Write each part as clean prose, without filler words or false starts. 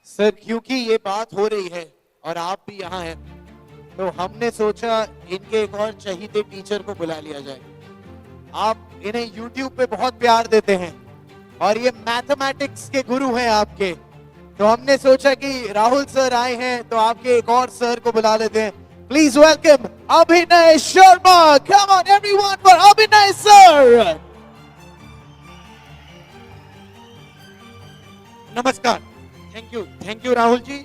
Sir क्योंकि ये बात हो रही है और आप भी यहाँ हैं, तो हमने सोचा इनके एक और चहीते टीचर को बुला लिया जाए। आप इन्हें YouTube पे बहुत प्यार देते हैं और ये मैथमेटिक्स के गुरु हैं आपके, तो हमने सोचा कि राहुल सर आए हैं तो आपके एक और सर को बुला लेते हैं। प्लीज वेलकम अभिनय Sharma. Come on everyone for अभिनय सर। नमस्कार। Thank you Rahul ji.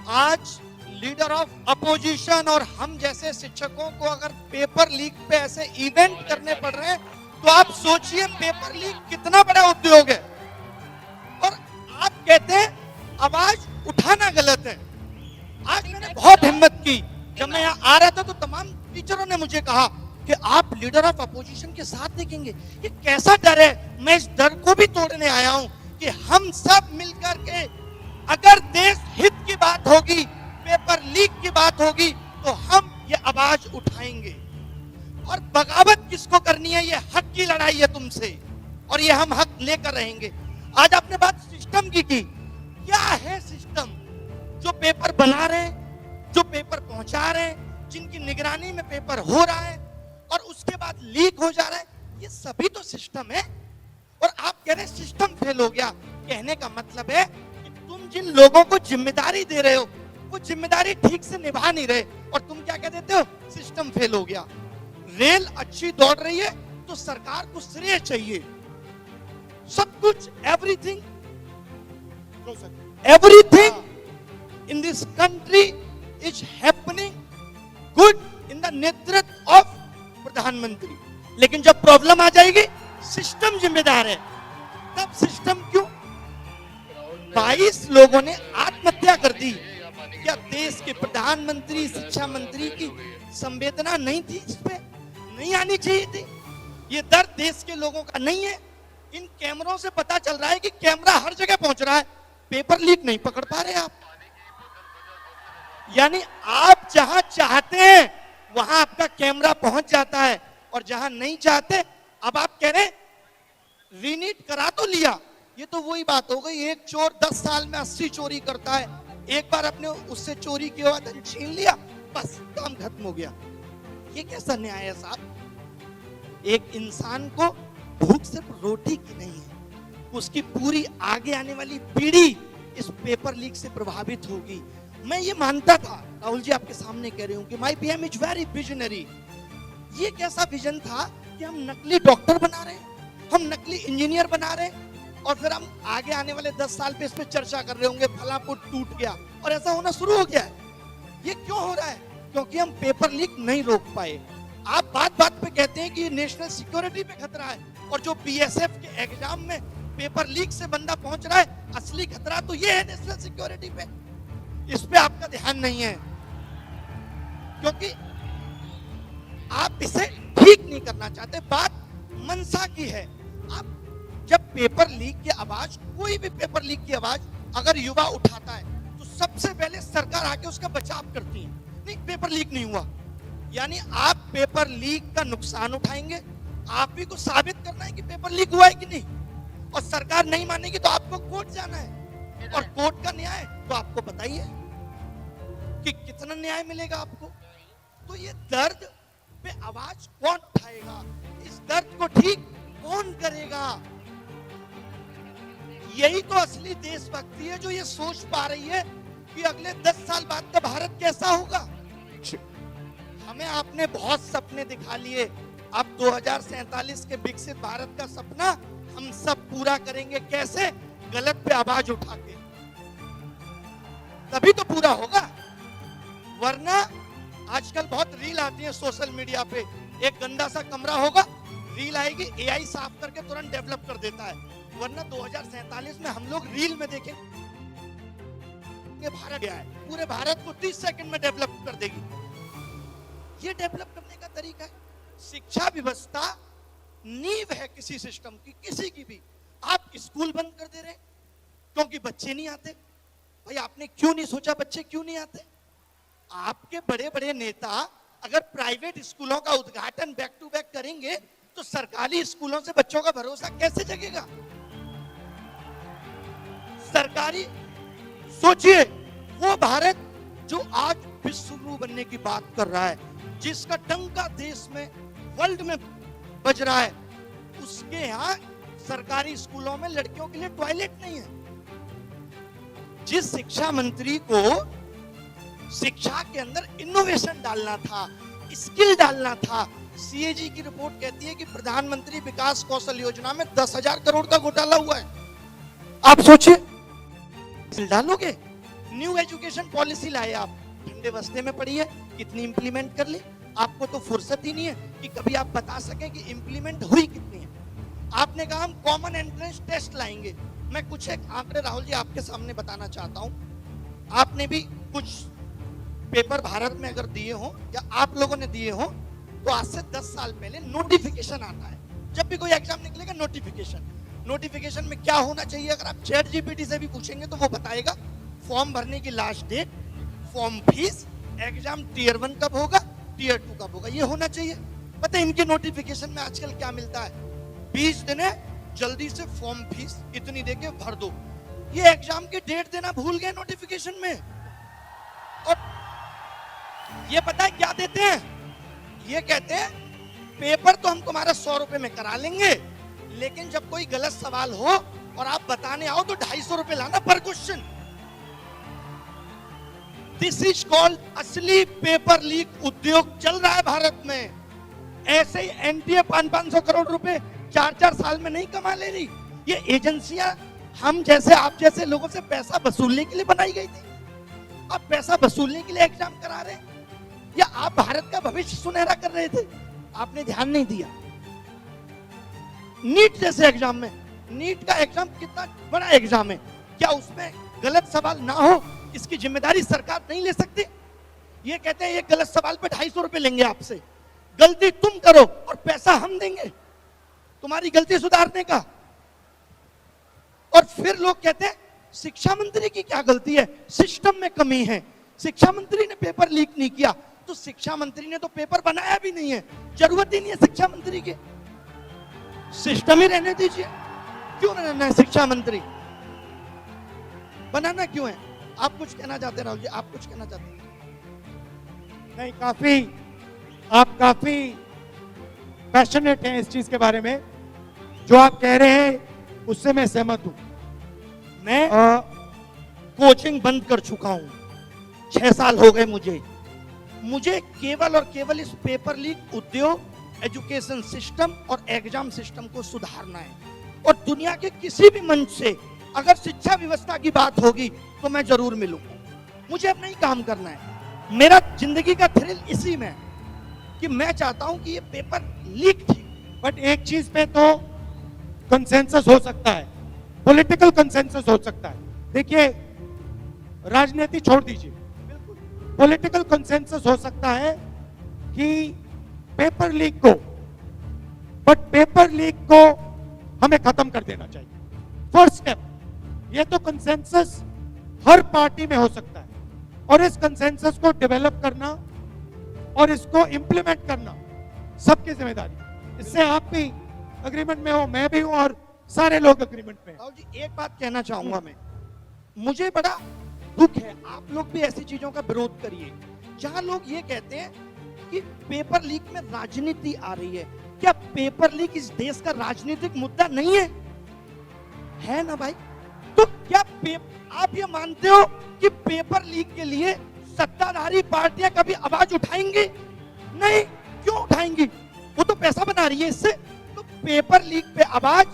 आज लीडर ऑफ अपोजिशन और हम जैसे शिक्षकों को अगर पेपर लीक पे ऐसे इवेंट करने पड़ रहे हैं तो आप सोचिए पेपर लीक कितना बड़ा उद्योग है। और आप कहते हैं आवाज उठाना गलत है। आज मैंने बहुत हिम्मत की, जब मैं यहाँ आ रहा था तो तमाम टीचरों ने मुझे कहा कि आप लीडर ऑफ अपोजिशन के साथ देखेंगे। ये कैसा डर है? मैं इस डर को भी तोड़ने आया हूँ कि हम सब मिलकर के अगर देश हित की बात होगी, पेपर लीक की बात होगी, तो हम ये आवाज उठाएंगे। और बगावत किसको करनी है? ये हक की लड़ाई है तुमसे और ये हम हक लेकर रहेंगे। आज आपने बात सिस्टम की क्या है सिस्टम? जो पेपर बना रहे हैं, जो पेपर पहुंचा रहे हैं, जिनकी निगरानी में पेपर हो रहा है और उसके बाद लीक हो जा रहा है, ये सभी तो सिस्टम है। और आप कह रहे हैं सिस्टम फेल हो गया। कहने का मतलब है कि तुम जिन लोगों को जिम्मेदारी दे रहे हो वो जिम्मेदारी ठीक से निभा नहीं रहे और तुम क्या कह देते हो? सिस्टम फेल हो गया। रेल अच्छी दौड़ रही है तो सरकार को श्रेय चाहिए। सब कुछ everything in this country is happening good in the नेतृत्व ऑफ प्रधानमंत्री। लेकिन जब प्रॉब्लम आ जाएगी सिस्टम जिम्मेदार है। तब सिस्टम क्यों? 22 लोगों ने आत्महत्या कर दी। क्या देश के प्रधानमंत्री, शिक्षा मंत्री की संवेदना नहीं थी? इस पे नहीं आनी चाहिए थी? ये दर्द देश के लोगों का नहीं है? इन कैमरों से पता चल रहा है कि कैमरा हर जगह पहुंच रहा है, पेपर लीक नहीं पकड़ पा रहे आप। यानी आप जहां चाहते हैं वहां आपका कैमरा पहुंच जाता है और जहां नहीं चाहते, अब आप कह रहे रीनीट करा तो लिया। ये तो वही बात हो गई, एक चोर 10 साल में 80 चोरी करता है। एक बार अपने उससे चोरी के बाद छीन लिया, बस काम खत्म हो गया। ये कैसा न्याय है साहब? एक इंसान को भूख सिर्फ रोटी की नहीं है, उसकी पूरी आगे आने वाली पीढ़ी इस पेपर लीक से प्रभावित होगी। मैं ये मानता था, राहुल जी आपके सामने कह रही हूँ कि my PM is very visionary. ये कैसा विजन था कि हम नकली डॉक्टर बना रहे हैं, हम नकली इंजीनियर बना रहे हैं और फिर हम आगे आने वाले 10 साल पे इस पे चर्चा कर रहे होंगे फला पुट टूट गया। और ऐसा होना शुरू हो गया है। ये क्यों हो रहा है? क्योंकि हम पेपर लीक नहीं रोक पाए। आप बात बात पे कहते हैं कि नेशनल सिक्योरिटी पे खतरा है, और जो बीएसएफ के एग्जाम में पेपर लीक से बंदा पहुंच रहा है, असली खतरा तो ये है नेशनल सिक्योरिटी पे। इस पे आपका ध्यान नहीं है क्योंकि आप इसे ठीक नहीं करना चाहते। बात मनसा की है। आप जब पेपर लीक की आवाज, कोई भी पेपर लीक की आवाज अगर युवा उठाता है तो सबसे पहले सरकार आके उसका बचाव करती है। नहीं, पेपर लीक नहीं हुआ, यानी आप पेपर लीक का नुकसान उठाएंगे। आप ही को साबित करना है कि पेपर लीक हुआ है कि नहीं, और सरकार नहीं मानेगी तो आपको कोर्ट जाना है, और कोर्ट का न्याय तो आपको बताइए कि कितना न्याय मिलेगा आपको। तो ये दर्द पे आवाज कौन उठाएगा? इस दर्द को ठीक कौन करेगा? यही तो असली देशभक्ति है, जो ये सोच पा रही है कि अगले 10 साल बाद का भारत कैसा होगा। हमें आपने बहुत सपने दिखा लिए। अब 2047 के विकसित भारत का सपना हम सब पूरा करेंगे। कैसे? गलत पे आवाज उठा के, तभी तो पूरा होगा। वरना आजकल बहुत रील आती है सोशल मीडिया पे, एक गंदा सा कमरा होगा, रील आएगी, एआई साफ करके तुरंत डेवलप कर देता है। वरना 2047 में हम लोग रील में देखेंगे भारत क्या है, पूरे भारत को 30 सेकंड में डेवलप कर देगी। ये डेवलप करने का तरीका है। शिक्षा व्यवस्था नींव है किसी सिस्टम की, किसी की भी। आप स्कूल बंद कर दे रहे क्योंकि बच्चे नहीं आते। भाई आपने क्यों नहीं सोचा बच्चे क्यों नहीं आते? आपके बड़े बड़े नेता अगर प्राइवेट स्कूलों का उद्घाटन बैक टू बैक करेंगे तो सरकारी स्कूलों से बच्चों का भरोसा कैसे जगेगा? सरकारी सोचिए, वो भारत जो आज विश्व गुरु बनने की बात कर रहा है, जिसका डंका देश में, वर्ल्ड में बज रहा है, उसके यहाँ सरकारी स्कूलों में लड़कियों के लिए टॉयलेट नहीं है। जिस शिक्षा मंत्री को शिक्षा के अंदर इनोवेशन डालना था, स्किल डालना था, सीएजी की रिपोर्ट कहती है कि प्रधानमंत्री विकास कौशल योजना में 10,000 करोड़ का घोटाला हुआ है। आप सोचिए, स्किल डालोगे, न्यू एजुकेशन पॉलिसी लाए आप, ठंडे बस्ते में पड़ी है, कितनी इंप्लीमेंट कर ली? आपको तो फुर्सत ही नहीं है कि कभी आप बता सकें कि इंप्लीमेंट हुई कितनी है। आपने कहा हम कॉमन एंट्रेंस टेस्ट लाएंगे। मैं कुछ एक आंकड़े राहुल जी आपके सामने बताना चाहता हूं। आपने भी कुछ पेपर भारत में अगर दिए हो या आप लोगों ने दिए हो, तो आज से 10 साल पहले नोटिफिकेशन आता है। जब भी कोई एग्जाम निकलेगा नोटिफिकेशन में क्या होना चाहिए? अगर आप चैट जीपीटी से भी पूछेंगे तो वो बताएगा फॉर्म भरने की last date, form fees, exam tier 1 कब होगा, टीयर 2 कब होगा, ये होना चाहिए। पता है इनके नोटिफिकेशन में आजकल क्या मिलता है? 20 दिन है, जल्दी से फॉर्म फीस इतनी देके भर दो। ये एग्जाम की डेट देना भूल गए नोटिफिकेशन में। और ये पता है क्या देते हैं? ये कहते हैं पेपर तो हम तुम्हारा 100 रुपए में करा लेंगे, लेकिन जब कोई गलत सवाल हो और आप बताने आओ तो 250 रुपए लाना पर क्वेश्चन। दिस इज कॉल्ड असली पेपर लीक उद्योग चल रहा है भारत में। ऐसे ही एनटीए 500 करोड़ रुपए 4-4 साल में नहीं कमा ले रही। ये एजेंसियां हम जैसे आप जैसे लोगों से पैसा वसूलने के लिए बनाई गई थी। आप पैसा वसूलने के लिए एग्जाम करा रहे हैं, या आप भारत का भविष्य सुनहरा कर रहे थे? आपने ध्यान नहीं दिया। नीट जैसे एग्जाम में, नीट का एग्जाम कितना बड़ा एग्जाम है, क्या उसमें गलत सवाल ना हो इसकी जिम्मेदारी सरकार नहीं ले सकती? ये कहते हैं ये गलत सवाल पे 250 रुपए लेंगे आपसे, गलती तुम करो और पैसा हम देंगे तुम्हारी गलती सुधारने का। और फिर लोग कहते हैं शिक्षा मंत्री की क्या गलती है, सिस्टम में कमी है, शिक्षा मंत्री ने पेपर लीक नहीं किया। तो शिक्षा मंत्री ने तो पेपर बनाया भी नहीं है, जरूरत ही नहीं है शिक्षा मंत्री की, सिस्टम ही रहने दीजिए। क्यों रहना है शिक्षा मंत्री, बनाना क्यों है? आप कुछ कहना चाहते हैं राहुल जी, आप कुछ कहना चाहते हैं? नहीं, आप काफी पैशनेट हैं इस चीज के बारे में। जो आप कह रहे हैं उससे मैं सहमत हूं। मैं कोचिंग बंद कर चुका हूं, 6 साल हो गए मुझे केवल और केवल इस पेपर लीक उद्योग, एजुकेशन सिस्टम और एग्जाम सिस्टम को सुधारना है। और दुनिया के किसी भी मंच से अगर शिक्षा व्यवस्था की बात होगी तो मैं जरूर मिलूंगा। मुझे अब नहीं काम करना है, मेरा जिंदगी का थ्रिल इसी में है कि मैं चाहता हूं कि ये पेपर लीक थी। बट एक चीज पे तो कंसेंसस हो सकता है, पॉलिटिकल कंसेंसस हो सकता है। देखिए, राजनीति छोड़ दीजिए, पॉलिटिकल कंसेंसस हो सकता है कि पेपर लीक को हमें खत्म कर देना चाहिए। फर्स्ट स्टेप, ये तो कंसेंसस हर पार्टी में हो सकता है, और इस कंसेंसस को डेवलप करना और इसको इंप्लीमेंट करना सबकी जिम्मेदारी। इससे आप भी अग्रीमेंट में हो, मैं भी हूं, और सारे लोग अग्रीमेंट में। राहुल जी, एक बात कहना चाहूंगा मैं, मुझे बड़ा दुख है, आप लोग भी ऐसी चीजों का विरोध करिए जहां लोग ये कहते हैं कि पेपर लीक में राजनीति आ रही है। क्या पेपर लीक इस देश का राजनीतिक मुद्दा नहीं है ना भाई? तो क्या आप ये मानते हो कि पेपर लीक के लिए सत्ताधारी पार्टियां कभी आवाज उठाएंगी? नहीं, क्यों उठाएंगी? वो तो पैसा बना रही है इससे। तो पेपर लीक पे आवाज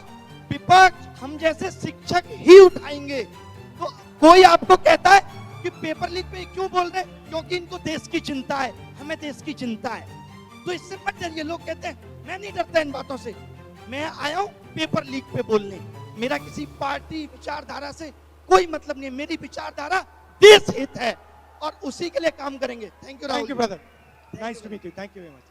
विपक्ष, हम जैसे शिक्षक ही उठाएंगे। तो कोई आपको कहता है कि पेपर लीक पे क्यों बोल रहे हैं? क्योंकि इनको देश की चिंता है, हमें देश की चिंता है। तो इससे मत डरिए। लोग कहते हैं मैं नहीं डरता इन बातों से, मैं आया हूं पेपर लीक पे बोलने। मेरा किसी पार्टी विचारधारा से कोई मतलब नहीं है, मेरी विचारधारा देश हित है और उसी के लिए काम करेंगे। Thank you Rahul. Thank you brother, nice to meet you, thank you very much.